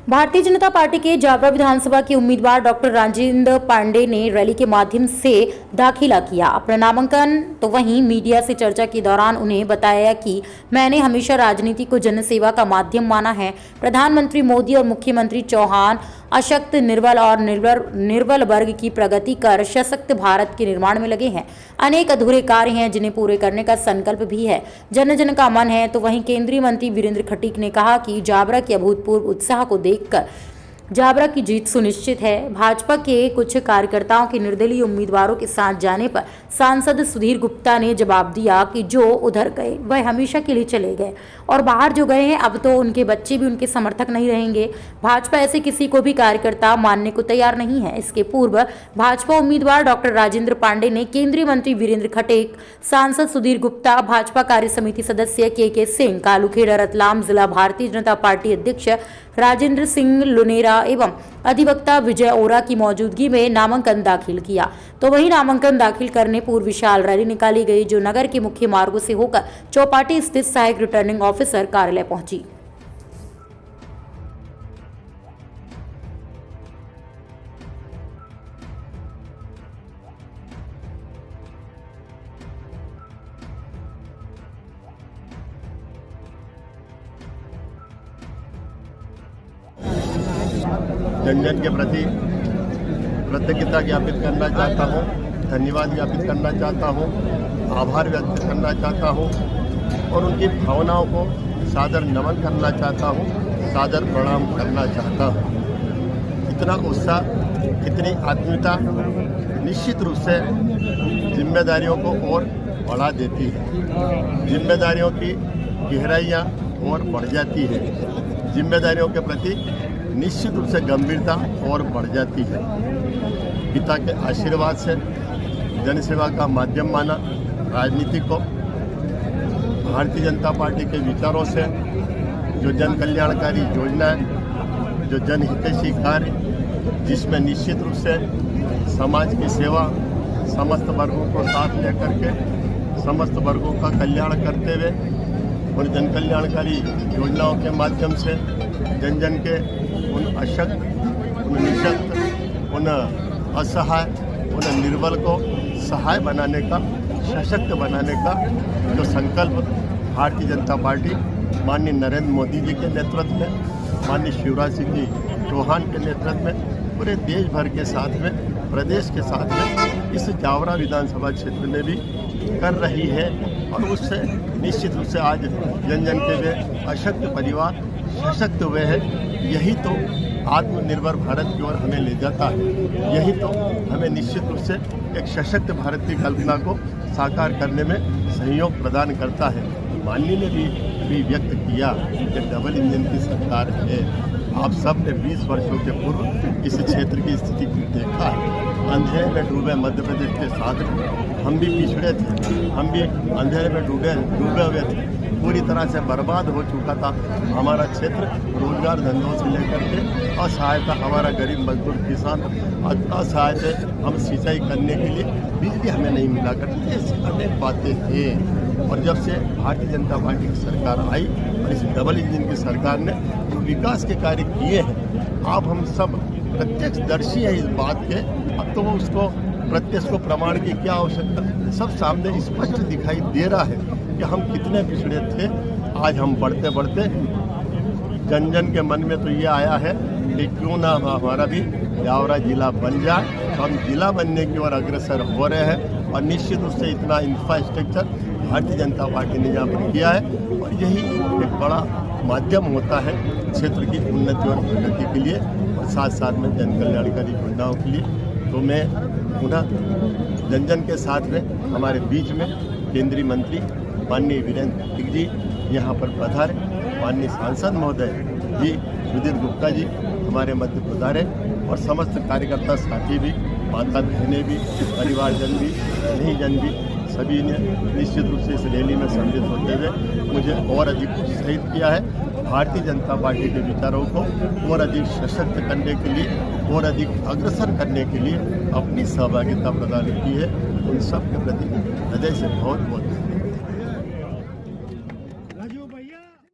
Bharatiya Janata party के जावरा विधानसभा के उम्मीदवार डॉक्टर राजेंद्र पांडे ने रैली के माध्यम से दाखिला किया अपना नामांकन। तो वहीं मीडिया से चर्चा के दौरान उन्हें बताया कि मैंने हमेशा राजनीति को जनसेवा का माध्यम माना है। प्रधानमंत्री मोदी और मुख्यमंत्री चौहान अशक्त, निर्बल और निर्बल वर्ग की प्रगति कर सशक्त भारत के निर्माण में लगे हैं। अनेक अधूरे कार्य हैं जिन्हें पूरे करने का संकल्प भी है। जन जन का मन है। तो वहीं केंद्रीय मंत्री वीरेंद्र खटीक ने कहा कि जावरा के अभूतपूर्व उत्साह को देखकर जावरा की जीत सुनिश्चित है। भाजपा के कुछ कार्यकर्ताओं के निर्दलीय उम्मीदवारों के साथ जाने पर सांसद सुधीर गुप्ता ने जवाब दिया कि जो उधर गए वह हमेशा के लिए चले गए और बाहर जो गए हैं अब तो उनके बच्चे भी उनके समर्थक नहीं रहेंगे। भाजपा ऐसे किसी को भी कार्यकर्ता मानने को तैयार नहीं है। इसके पूर्व भाजपा उम्मीदवार डॉक्टर राजेंद्र पांडे ने केंद्रीय मंत्री वीरेंद्र खटीक, सांसद सुधीर गुप्ता, भाजपा कार्य समिति सदस्य के सिंह, कालूखेड़ा रतलाम जिला भारतीय जनता पार्टी अध्यक्ष राजेंद्र सिंह लुनेरा एवं अधिवक्ता विजय ओरा की मौजूदगी में नामांकन दाखिल किया। तो वही नामांकन दाखिल करने पूर्व विशाल रैली निकाली गई जो नगर के मुख्य मार्गों से होकर चौपाटी स्थित सहायक रिटर्निंग ऑफिसर कार्यालय पहुंची। जन जन के प्रति कृतज्ञता ज्ञापित करना चाहता हूँ, धन्यवाद ज्ञापित करना चाहता हूँ, आभार व्यक्त करना चाहता हूँ और उनकी भावनाओं को सादर नमन करना चाहता हूँ, सादर प्रणाम करना चाहता हूँ। इतना उत्साह, इतनी आत्मीयता निश्चित रूप से जिम्मेदारियों को और बढ़ा देती है। जिम्मेदारियों की गहराइयाँ और बढ़ जाती है। जिम्मेदारियों के प्रति निश्चित रूप से गंभीरता और बढ़ जाती है। पिता के आशीर्वाद से जनसेवा का माध्यम माना राजनीति को, भारतीय जनता पार्टी के विचारों से जो जन कल्याणकारी योजनाएं, जो जनहितैषी कार्य, जिसमें निश्चित रूप से समाज की सेवा, समस्त वर्गों को साथ लेकर के समस्त वर्गों का कल्याण करते हुए उन जन कल्याणकारी योजनाओं के माध्यम से जन जन के उन अशक्त, उन निशक्त, उन असहाय, उन निर्बल को सहाय बनाने का, सशक्त बनाने का जो संकल्प भारतीय जनता पार्टी माननीय नरेंद्र मोदी जी के नेतृत्व में, माननीय शिवराज सिंह जी चौहान के नेतृत्व में पूरे देश भर के साथ में, प्रदेश के साथ में इस जावरा विधानसभा क्षेत्र में भी कर रही है और उससे निश्चित रूप से आज जन जन के वे अशक्त परिवार सशक्त हुए हैं। यही तो आत्मनिर्भर भारत की ओर हमें ले जाता है। यही तो हमें निश्चित रूप से एक सशक्त भारत की कल्पना को साकार करने में सहयोग प्रदान करता है। माननीय ने भी व्यक्त किया कि डबल इंजन की सरकार है। आप सब ने 20 वर्षों के पूर्व इस क्षेत्र की स्थिति को देखा है। अंधेरे में डूबे मध्य प्रदेश के साथ हम भी पिछड़े थे, हम भी अंधेरे में डूबे हुए थे। पूरी तरह से बर्बाद हो चुका था हमारा क्षेत्र, रोजगार धंधों से लेकर के असहायता, हमारा गरीब मजदूर किसान असहाय थे। हम सिंचाई करने के लिए बिजली हमें नहीं मिला करती, ऐसी अनेक बातें हैं। और जब से भारतीय जनता पार्टी की सरकार आई और इस डबल इंजन की सरकार ने जो विकास के कार्य किए हैं, आप हम सब प्रत्यक्षदर्शी है इस बात के। अब तो उसको प्रत्यक्ष को प्रमाण की क्या आवश्यकता, सब सामने स्पष्ट दिखाई दे रहा है कि हम कितने पिछड़े थे। आज हम बढ़ते बढ़ते जन जन के मन में तो ये आया है कि क्यों ना हमारा भी जावरा जिला बन जाए। तो हम जिला बनने की ओर अग्रसर हो रहे हैं और निश्चित रूप से इतना इंफ्रास्ट्रक्चर भारतीय जनता पार्टी ने यहाँ पर किया है और यही एक बड़ा माध्यम होता है क्षेत्र की उन्नति और प्रगति के लिए और साथ साथ में जन कल्याणकारी योजनाओं के लिए। तो मैं पुनः जन जन के साथ में हमारे बीच में केंद्रीय मंत्री माननीय वीरेंद्र खटीक जी यहाँ पर पधारे, माननीय सांसद महोदय जी सुधीर गुप्ता जी हमारे मध्य पधारे और समस्त कार्यकर्ता साथी भी, माता बहनें भी, परिवारजन भी, स्नेहीजन भी, सभी ने निश्चित रूप से इस रैली में सम्मिलित होते हुए मुझे और अधिक उत्साहित किया है। भारतीय जनता पार्टी के विचारों को और अधिक सशक्त करने के लिए और अधिक अग्रसर करने के लिए अपनी सहभागिता प्रदान की है। उन सब के प्रति हृदय से बहुत बहुत